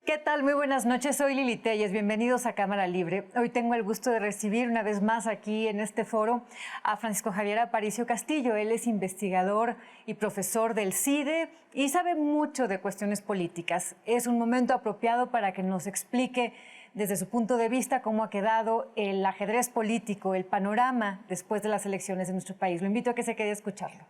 ¿Qué tal? Muy buenas noches, soy Lili Telles, bienvenidos a Cámara Libre. Hoy tengo el gusto de recibir una vez más aquí en este foro a Francisco Javier Aparicio Castillo. Él es investigador y profesor del CIDE y sabe mucho de cuestiones políticas. Es un momento apropiado para que nos explique desde su punto de vista cómo ha quedado el ajedrez político, el panorama después de las elecciones de nuestro país. Lo invito a que se quede a escucharlo.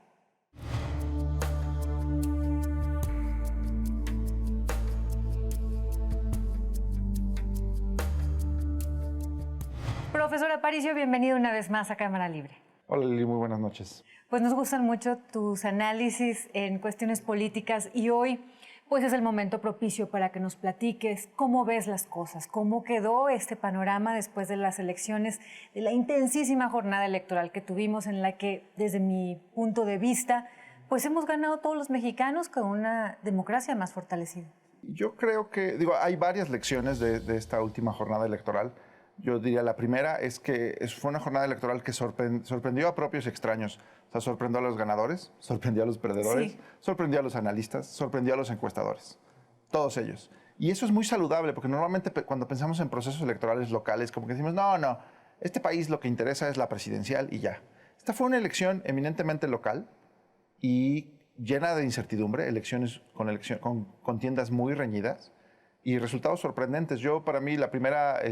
Profesor Aparicio, bienvenido una vez más a Cámara Libre. Hola Lili, muy buenas noches. Pues nos gustan mucho tus análisis en cuestiones políticas y hoy pues es el momento propicio para que nos platiques cómo ves las cosas, cómo quedó este panorama después de las elecciones, de la intensísima jornada electoral que tuvimos en la que desde mi punto de vista pues hemos ganado todos los mexicanos con una democracia más fortalecida. Yo creo que, hay varias lecciones de esta última jornada electoral. Yo diría la primera es que fue una jornada electoral que sorprendió a propios y extraños. O sea, sorprendió a los ganadores, sorprendió a los perdedores, sí, sorprendió a los analistas, sorprendió a los encuestadores. Todos ellos. Y eso es muy saludable porque normalmente cuando pensamos en procesos electorales locales, como que decimos, no, este país lo que interesa es la presidencial y ya. Esta fue una elección eminentemente local y llena de incertidumbre, elecciones con contiendas muy reñidas y resultados sorprendentes. Para mí, la primera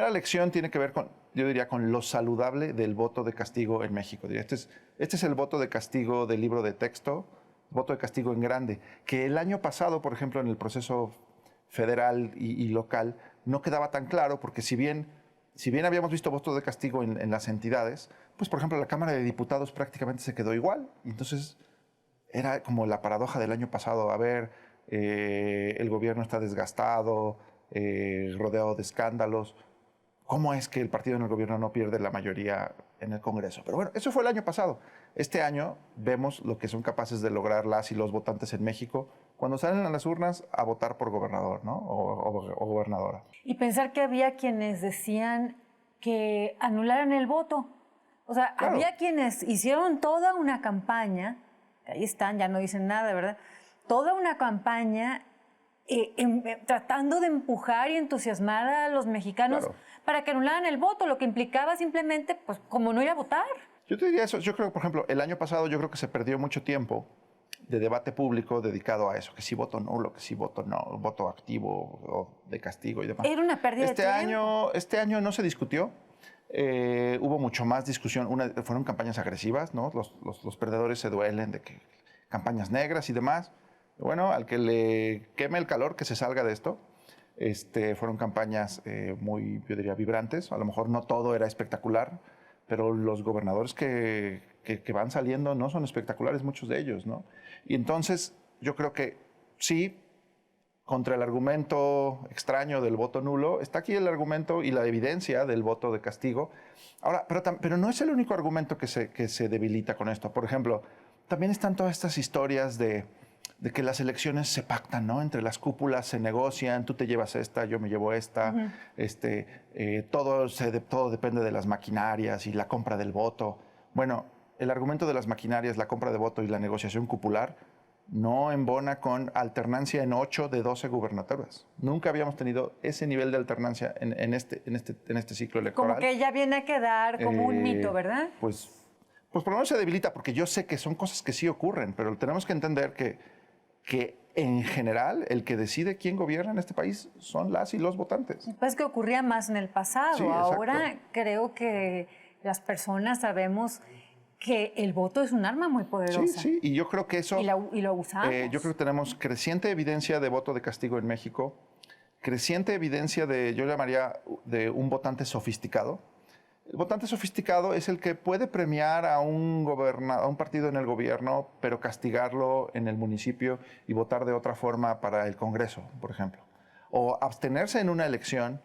lección tiene que ver con lo saludable del voto de castigo en México. Este es el voto de castigo del libro de texto, voto de castigo en grande, que el año pasado, por ejemplo, en el proceso federal y local, no quedaba tan claro, porque si bien habíamos visto voto de castigo en las entidades, pues, por ejemplo, la Cámara de Diputados prácticamente se quedó igual. Y entonces, era como la paradoja del año pasado. El gobierno está desgastado, rodeado de escándalos. ¿Cómo es que el partido en el gobierno no pierde la mayoría en el Congreso? Pero bueno, eso fue el año pasado. Este año vemos lo que son capaces de lograr las y los votantes en México cuando salen a las urnas a votar por gobernador, ¿no? o gobernadora. Y pensar que había quienes decían que anularan el voto. O sea, claro, había quienes hicieron toda una campaña, ahí están, ya no dicen nada, ¿verdad? Toda una campaña tratando de empujar y entusiasmar a los mexicanos, claro, para que anularan el voto, lo que implicaba simplemente, pues, como no ir a votar. Yo te diría eso. Yo creo, por ejemplo, el año pasado yo creo que se perdió mucho tiempo de debate público dedicado a eso, que si voto nulo, que si voto no, voto activo o de castigo y demás. Era una pérdida de tiempo. Este año no se discutió. Hubo mucho más discusión. Fueron campañas agresivas, ¿no? Los perdedores se duelen de que campañas negras y demás. Bueno, al que le queme el calor, que se salga de esto. Fueron campañas muy, yo diría, vibrantes. A lo mejor no todo era espectacular, pero los gobernadores que van saliendo no son espectaculares, muchos de ellos, ¿no? Y entonces yo creo que sí, contra el argumento extraño del voto nulo, está aquí el argumento y la evidencia del voto de castigo. Ahora, pero no es el único argumento que se debilita con esto. Por ejemplo, también están todas estas historias de que las elecciones se pactan, ¿no? Entre las cúpulas se negocian, tú te llevas esta, yo me llevo esta, todo depende de las maquinarias y la compra del voto. Bueno, el argumento de las maquinarias, la compra de voto y la negociación cupular no embona con alternancia en 8 de 12 gubernaturas. Nunca habíamos tenido ese nivel de alternancia en este ciclo electoral. Como que ya viene a quedar como un mito, ¿verdad? Pues por lo menos se debilita, porque yo sé que son cosas que sí ocurren, pero tenemos que entender que en general el que decide quién gobierna en este país son las y los votantes. Pues que ocurría más en el pasado. Sí, ahora creo que las personas sabemos que el voto es un arma muy poderosa. Sí, y yo creo que eso... Y lo usamos. Yo creo que tenemos creciente evidencia de voto de castigo en México, creciente evidencia yo llamaría de un votante sofisticado. El votante sofisticado es el que puede premiar a un partido en el gobierno, pero castigarlo en el municipio y votar de otra forma para el Congreso, por ejemplo. O abstenerse en una elección,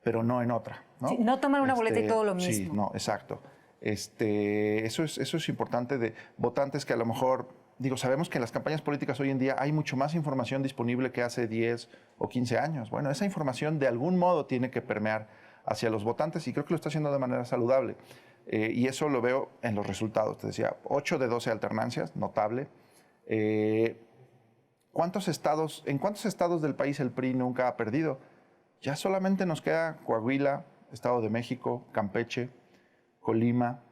pero no en otra, ¿no? Sí, no tomar una boleta y todo lo mismo. Sí, no, exacto. Eso es importante, de votantes que a lo mejor digo, sabemos que en las campañas políticas hoy en día hay mucho más información disponible que hace 10 o 15 años. Bueno, esa información de algún modo tiene que permear hacia los votantes y creo que lo está haciendo de manera saludable. Y eso lo veo en los resultados. Te decía, 8 de 12 alternancias, notable. ¿En cuántos estados del país el PRI nunca ha perdido? Ya solamente nos queda Coahuila, Estado de México, Campeche, Colima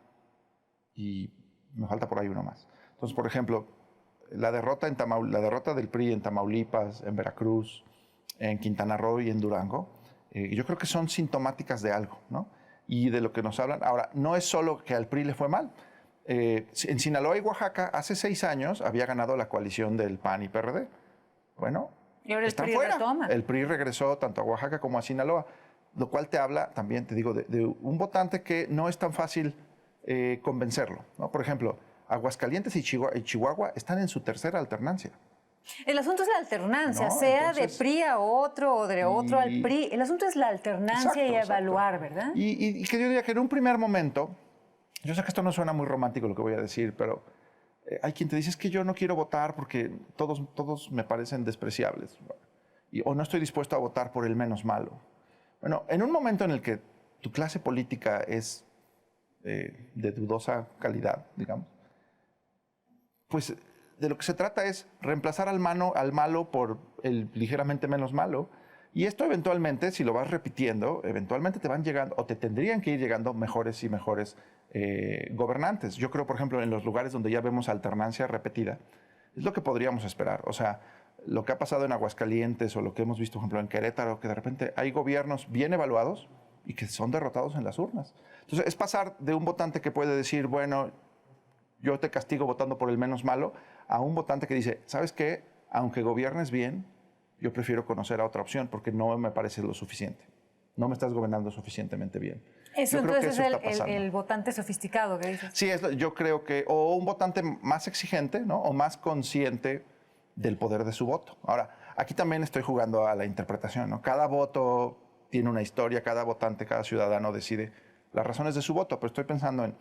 y me falta por ahí uno más. Entonces, por ejemplo, la derrota del PRI en Tamaulipas, en Veracruz, en Quintana Roo y en Durango, yo creo que son sintomáticas de algo, ¿no? Y de lo que nos hablan. Ahora, no es solo que al PRI le fue mal. En Sinaloa y Oaxaca, hace 6 años, había ganado la coalición del PAN y PRD. Bueno, y ahora están el PRI fuera. retoma. El PRI regresó tanto a Oaxaca como a Sinaloa, lo cual te habla también, te digo, de un votante que no es tan fácil convencerlo, ¿no? Por ejemplo, Aguascalientes y Chihuahua están en su tercera alternancia. El asunto es la alternancia, No, sea entonces, de PRI a otro o de otro al PRI. El asunto es la alternancia y evaluar, ¿verdad? Y que yo diría que en un primer momento, yo sé que esto no suena muy romántico lo que voy a decir, pero hay quien te dice es que yo no quiero votar porque todos me parecen despreciables o no estoy dispuesto a votar por el menos malo. Bueno, en un momento en el que tu clase política es de dudosa calidad, digamos, pues de lo que se trata es reemplazar al malo por el ligeramente menos malo. Y esto eventualmente, si lo vas repitiendo, eventualmente te van llegando o te tendrían que ir llegando mejores y mejores gobernantes. Yo creo, por ejemplo, en los lugares donde ya vemos alternancia repetida, es lo que podríamos esperar. O sea, lo que ha pasado en Aguascalientes o lo que hemos visto, por ejemplo, en Querétaro, que de repente hay gobiernos bien evaluados y que son derrotados en las urnas. Entonces, es pasar de un votante que puede decir, bueno, yo te castigo votando por el menos malo, a un votante que dice, ¿sabes qué? Aunque gobiernes bien, yo prefiero conocer a otra opción porque no me parece lo suficiente. No me estás gobernando suficientemente bien. Eso yo creo entonces que eso es el votante sofisticado que dices. Sí, yo creo que o un votante más exigente, ¿no? O más consciente del poder de su voto. Ahora, aquí también estoy jugando a la interpretación, ¿no? Cada voto tiene una historia, cada votante, cada ciudadano decide las razones de su voto, pero estoy pensando en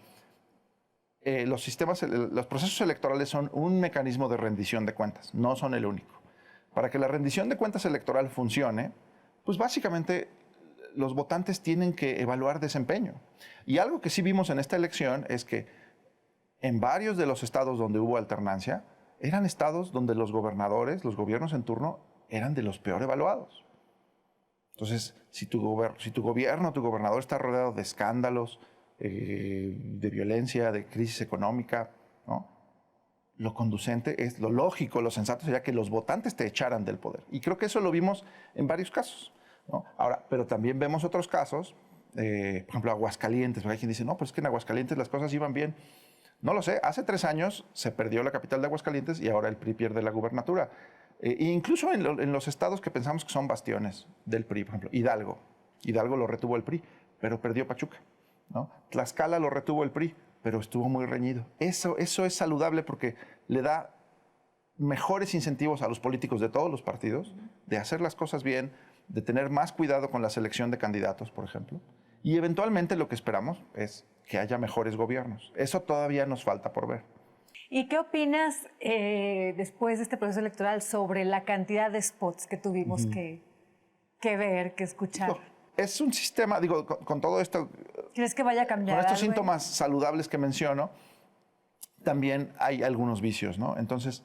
los procesos electorales son un mecanismo de rendición de cuentas, no son el único. Para que la rendición de cuentas electoral funcione, pues básicamente los votantes tienen que evaluar desempeño. Y algo que sí vimos en esta elección es que en varios de los estados donde hubo alternancia, eran estados donde los gobernadores, los gobiernos en turno, eran de los peor evaluados. Entonces, si tu gobierno, tu gobernador está rodeado de escándalos, de violencia, de crisis económica, ¿no? Lo conducente es, lo lógico, lo sensato sería que los votantes te echaran del poder. Y creo que eso lo vimos en varios casos, ¿no? Ahora, pero también vemos otros casos, por ejemplo, Aguascalientes, porque hay quien dice, no, pues es que en Aguascalientes las cosas iban bien. No lo sé, hace 3 años se perdió la capital de Aguascalientes y ahora el PRI pierde la gubernatura. E incluso en los estados que pensamos que son bastiones del PRI, por ejemplo, Hidalgo lo retuvo el PRI, pero perdió Pachuca, ¿no? Tlaxcala lo retuvo el PRI, pero estuvo muy reñido. Eso es saludable porque le da mejores incentivos a los políticos de todos los partidos de hacer las cosas bien, de tener más cuidado con la selección de candidatos, por ejemplo. Y eventualmente lo que esperamos es que haya mejores gobiernos. Eso todavía nos falta por ver. ¿Y qué opinas después de este proceso electoral sobre la cantidad de spots que tuvimos que ver, que escuchar? Es un sistema, digo, con todo esto... ¿Crees que vaya a cambiar con estos algo? síntomas saludables que menciono, también hay algunos vicios, ¿no? Entonces,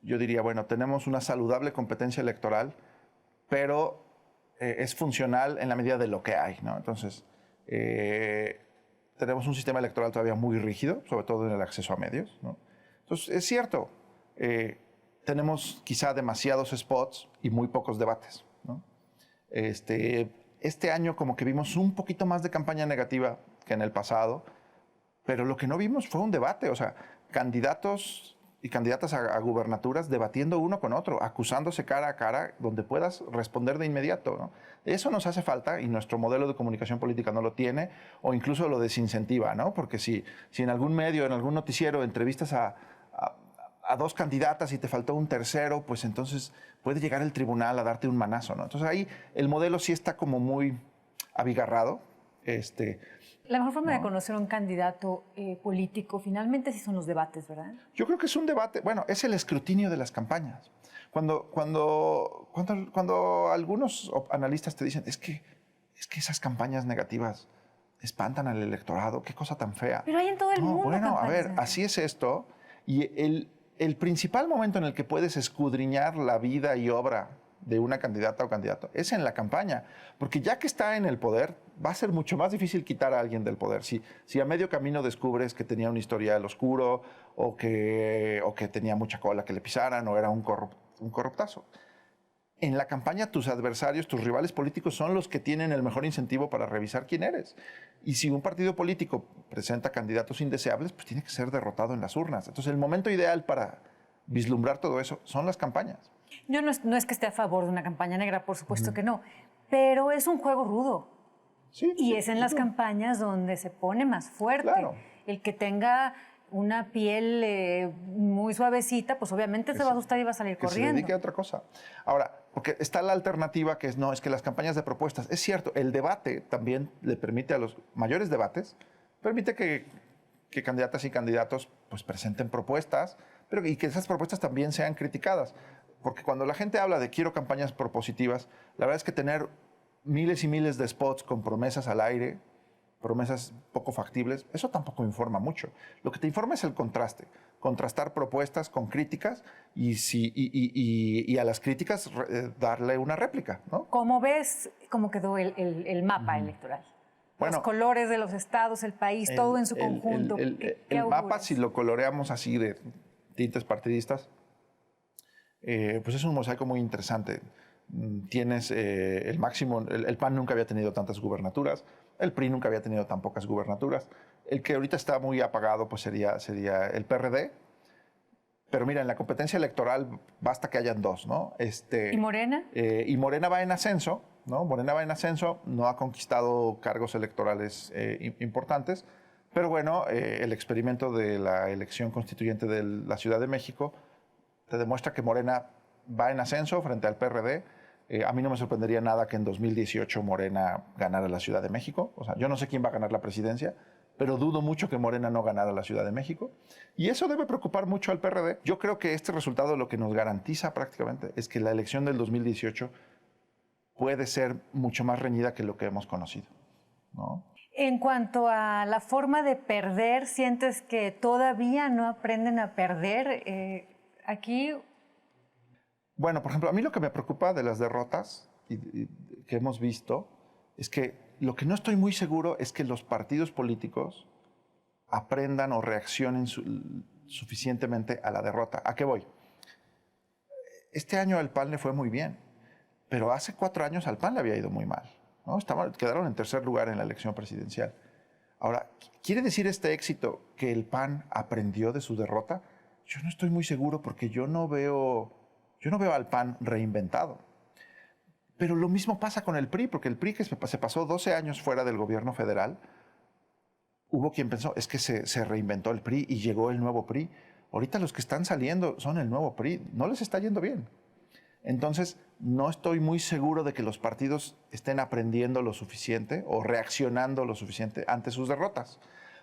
yo diría, bueno, tenemos una saludable competencia electoral, pero es funcional en la medida de lo que hay, ¿no? Entonces, tenemos un sistema electoral todavía muy rígido, sobre todo en el acceso a medios, ¿no? Entonces, es cierto, tenemos quizá demasiados spots y muy pocos debates, ¿no? Este año como que vimos un poquito más de campaña negativa que en el pasado, pero lo que no vimos fue un debate, o sea, candidatos y candidatas a gubernaturas debatiendo uno con otro, acusándose cara a cara, donde puedas responder de inmediato, ¿no? Eso nos hace falta y nuestro modelo de comunicación política no lo tiene o incluso lo desincentiva, ¿no? Porque si en algún medio, en algún noticiero entrevistas a 2 candidatas y te faltó un tercero, pues entonces puede llegar el tribunal a darte un manazo, ¿no? Entonces ahí el modelo sí está como muy abigarrado La mejor forma de conocer a un candidato político finalmente sí son los debates, ¿verdad? Yo creo que es un debate, bueno, es el escrutinio de las campañas. Cuando algunos analistas te dicen, es que esas campañas negativas espantan al electorado, qué cosa tan fea. Pero hay en todo el mundo. Bueno, a ver, así es esto. Y el principal momento en el que puedes escudriñar la vida y obra de una candidata o candidato es en la campaña, porque ya que está en el poder, va a ser mucho más difícil quitar a alguien del poder. Si a medio camino descubres que tenía un historial oscuro o que tenía mucha cola que le pisaran o era un corruptazo. En la campaña tus adversarios, tus rivales políticos son los que tienen el mejor incentivo para revisar quién eres. Y si un partido político presenta candidatos indeseables, pues tiene que ser derrotado en las urnas. Entonces el momento ideal para vislumbrar todo eso son las campañas. Yo no es que esté a favor de una campaña negra, por supuesto que no, pero es un juego rudo. Sí, y es en las campañas donde se pone más fuerte. Claro. El que tenga una piel muy suavecita, pues obviamente se va a asustar y va a salir corriendo. Se dedique a otra cosa. Ahora, porque está la alternativa que es que las campañas de propuestas, es cierto, el debate también le permite a los mayores debates, permite que candidatas y candidatos pues presenten propuestas, y que esas propuestas también sean criticadas. Porque cuando la gente habla de quiero campañas propositivas, la verdad es que tener miles y miles de spots con promesas al aire, promesas poco factibles, eso tampoco informa mucho. Lo que te informa es el contraste, contrastar propuestas con críticas y a las críticas darle una réplica, ¿no? ¿Cómo ves cómo quedó el mapa electoral? Bueno, los colores de los estados, el país, todo en su conjunto. El mapa, si lo coloreamos así de tintes partidistas, pues es un mosaico muy interesante. Tienes el máximo, el PAN nunca había tenido tantas gubernaturas, el PRI nunca había tenido tan pocas gubernaturas. El que ahorita está muy apagado pues sería el PRD. Pero mira, en la competencia electoral basta que hayan dos, ¿no? ¿Y Morena? Y Morena va en ascenso, ¿no? Morena va en ascenso, no ha conquistado cargos electorales importantes, pero bueno, el experimento de la elección constituyente de la Ciudad de México te demuestra que Morena va en ascenso frente al PRD. A mí no me sorprendería nada que en 2018 Morena ganara la Ciudad de México. O sea, yo no sé quién va a ganar la presidencia, pero dudo mucho que Morena no ganara la Ciudad de México. Y eso debe preocupar mucho al PRD. Yo creo que este resultado lo que nos garantiza prácticamente es que la elección del 2018 puede ser mucho más reñida que lo que hemos conocido, ¿no? En cuanto a la forma de perder, ¿sientes que todavía no aprenden a perder? Aquí... Bueno, por ejemplo, a mí lo que me preocupa de las derrotas que hemos visto es que lo que no estoy muy seguro es que los partidos políticos aprendan o reaccionen suficientemente a la derrota. ¿A qué voy? Este año al PAN le fue muy bien, pero hace 4 años al PAN le había ido muy mal, ¿no? Quedaron en tercer lugar en la elección presidencial. Ahora, ¿quiere decir este éxito que el PAN aprendió de su derrota? Yo no estoy muy seguro porque yo no veo al PAN reinventado. Pero lo mismo pasa con el PRI, porque el PRI que se pasó 12 años fuera del gobierno federal, hubo quien pensó, es que se reinventó el PRI y llegó el nuevo PRI. Ahorita los que están saliendo son el nuevo PRI, no les está yendo bien. Entonces, no estoy muy seguro de que los partidos estén aprendiendo lo suficiente o reaccionando lo suficiente ante sus derrotas.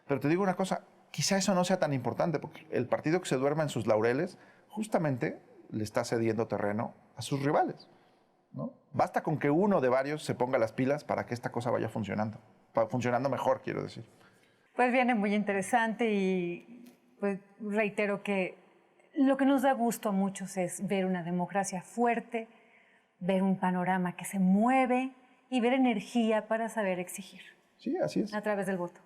Pero te digo una cosa, quizá eso no sea tan importante, porque el partido que se duerma en sus laureles justamente le está cediendo terreno a sus rivales, ¿no? Basta con que uno de varios se ponga las pilas para que esta cosa vaya funcionando mejor, quiero decir. Pues viene muy interesante y pues reitero que lo que nos da gusto a muchos es ver una democracia fuerte, ver un panorama que se mueve y ver energía para saber exigir. Sí, así es. A través del voto.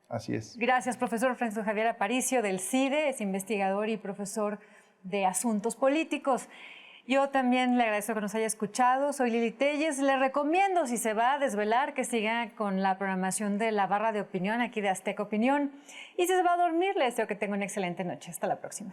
Así es. Gracias, profesor Francisco Javier Aparicio del CIDE, es investigador y profesor de Asuntos Políticos. Yo también le agradezco que nos haya escuchado. Soy Lili Telles. Le recomiendo, si se va a desvelar, que siga con la programación de la barra de opinión aquí de Azteca Opinión. Y si se va a dormir, le deseo que tenga una excelente noche. Hasta la próxima.